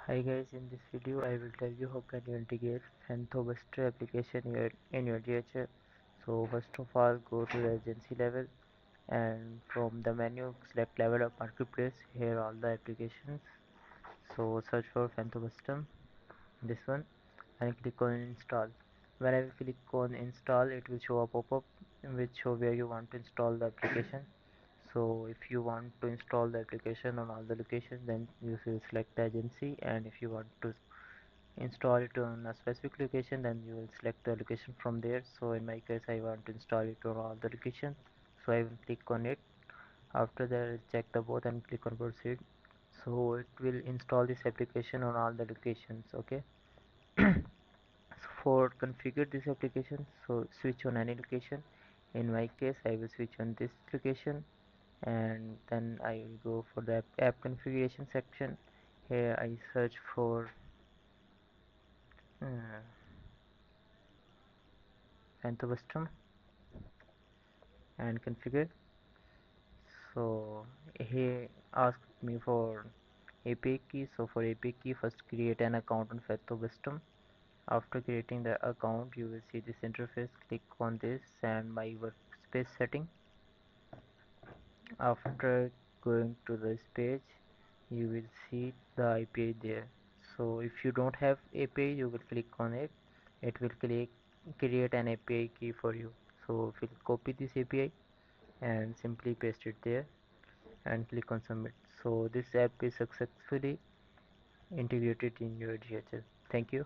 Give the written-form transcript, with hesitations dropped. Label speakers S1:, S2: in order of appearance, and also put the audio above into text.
S1: Hi guys, in this video I will tell you how can you integrate Buster application in your GHL. So first of all, go to the agency level and from the menu select level of marketplace. Here all the applications. So search for Buster, this one, and click on install. When I will click on install, it will show a pop-up which show where you want to install the application. So if you want to install the application on all the locations, then you will select the agency, and if you want to install it on a specific location, then you will select the location from there. So in my case I want to install it on all the locations, so I will click on it. After that I'll check the both and click on proceed. So it will install this application on all the locations. Okay. So for configure this application, so switch on any location. In my case I will switch on this location, and then I will go for the app configuration section. Here I search for uh, Phantom and configure. So he asked me for API key. So for API key, first create an account on Phantom. After creating the account, you will see this interface. Click on this and my workspace setting. After going to this page, you will see the API there. So if you don't have API, you will click on it. It will create an API key for you. So if you copy this API and simply paste it there and click on submit. So this app is successfully integrated in your GHL. Thank you.